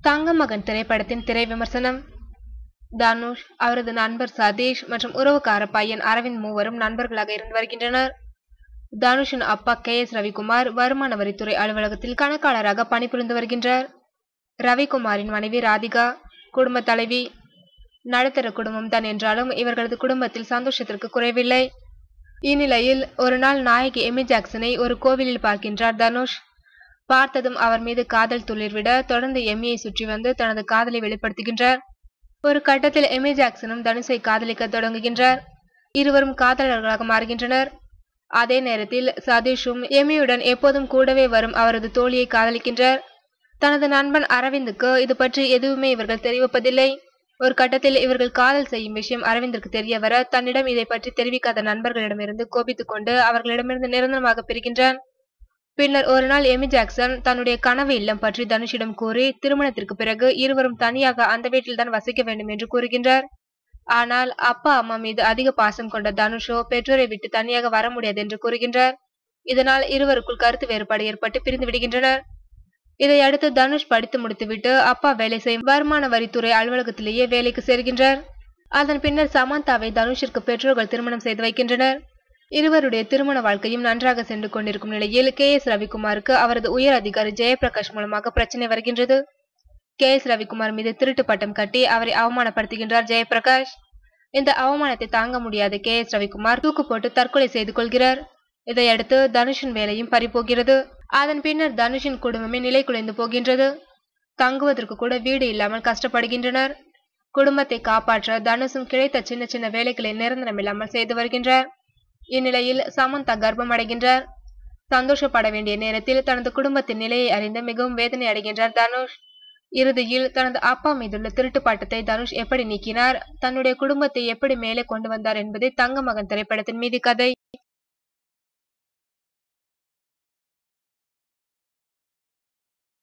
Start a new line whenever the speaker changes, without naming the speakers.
தங்கமகன் திரைப்படத்தின் திரை விமர்சனம். தனுஷ், அவரது நண்பர் சதீஷ் மற்றும் உறவுக்கார பையன் அரவிந்த் மூவரும் நண்பர்களாக இருந்து வருகின்றனர். தனுஷின் அப்பா KS ரவிக்குமார் வருமான வரித்துறை அலுவலகத்தில் கணக்காளராக பணிபுரிந்து வருகின்றார். ரவிக்குமாரின் மனைவி ராதிகா குடும்ப தலைவி. நடுத்தர குடும்பம் தான் என்றாலும் இவர்களது குடும்பத்தில் சந்தோஷத்திற்கு குறைவில்லை. இந்நிலையில் ஒரு நாள் நாயகி எமி ஜாக்சனை ஒரு கோவிலில் பார்க்கின்றார் தனுஷ். பார்த்ததும் அவர் மீது காதல் துளிர்விட தொடர்ந்து எமியை சுற்றி வந்து தனது காதலை வெளிப்படுத்துகின்றார். ஒரு கட்டத்தில் எமி ஜாக்சனும் தனுஷை காதலிக்க தொடங்குகின்றார். இருவரும் காதலர்களாக மாறுகின்றனர். அதே நேரத்தில் சதீஷும் எமியுடன் எப்போதும் கூடவே வரும் அவரது தோழியை காதலிக்கின்றார். தனது நண்பன் அரவிந்துக்கு இது பற்றி எதுவுமே இவர்கள் தெரிவிப்பதில்லை. ஒரு கட்டத்தில் இவர்கள் காதல் செய்யும் விஷயம் அரவிந்திற்கு தெரிய வர தன்னிடம் இதை பற்றி தெரிவிக்காத நண்பர்களிடமிருந்து கோபித்துக் கொண்டு அவர்களிடமிருந்து நிரந்தரமாக பிரிகின்றான். பின்னர் ஒரு நாள் எமி ஜாக்சன் தன்னுடைய கனவு இல்லம் பற்றி தனுஷிடம் கூறி திருமணத்திற்கு பிறகு இருவரும் தனியாக அந்த வீட்டில்தான் வசிக்க வேண்டும் என்று கூறுகின்றார். ஆனால் அப்பா அம்மா மீது அதிக பாசம் கொண்ட தனுஷோ பெற்றோரை விட்டு தனியாக வர முடியாது என்று கூறுகின்றார். இதனால் இருவருக்குள் கருத்து வேறுபாடு ஏற்பட்டு பிரிந்து விடுகின்றனர். இதையடுத்து தனுஷ் படித்து முடித்துவிட்டு அப்பா வேலை செய்யும் வருமான வரித்துறை அலுவலகத்திலேயே வேலைக்கு சேர்கின்றார். அதன் பின்னர் சமந்தாவை தனுஷிற்கு பெற்றோர்கள் திருமணம் செய்து வைக்கின்றனர். இருவருடைய திருமண வாழ்க்கையும் நன்றாக சென்று கொண்டிருக்கும் நிலையில் KS ரவிக்குமாருக்கு அவரது உயர் அதிகாரி ஜெயபிரகாஷ் மூலமாக பிரச்சனை வருகின்றது. KS ரவிக்குமார் மீது திருட்டு பட்டம் கட்டி அவரை அவமானப்படுத்துகின்றார் ஜெயபிரகாஷ். இந்த அவமானத்தை தாங்க முடியாத KS ரவிக்குமார் தூக்கு போட்டு தற்கொலை செய்து கொள்கிறார். இதையடுத்து தனுஷின் வேலையும் பறிபோகிறது. அதன் பின்னர் தனுஷின் குடும்பமே நிலை குலைந்து போகின்றது. தங்குவதற்கு கூட வீடு இல்லாமல் கஷ்டப்படுகின்றனர். குடும்பத்தை காப்பாற்ற தனுஷும் கிடைத்த சின்ன சின்ன வேலைகளை நிரந்தரமில்லாமல் செய்து வருகின்றார். இந்நிலையில் சமந்தா கர்ப்பம் அடைகின்றார். சந்தோஷப்பட வேண்டிய நேரத்தில் தனது குடும்பத்தின் நிலையை அறிந்து மிகவும் வேதனை அடைகின்றார் தனுஷ். இறுதியில் தனது அப்பா மீதுள்ள திருட்டு பட்டத்தை தனுஷ் எப்படி நீக்கினார், தன்னுடைய குடும்பத்தை எப்படி மேலே கொண்டு வந்தார் என்பதே தங்கமகன் திரைப்படத்தின் மீதி கதை.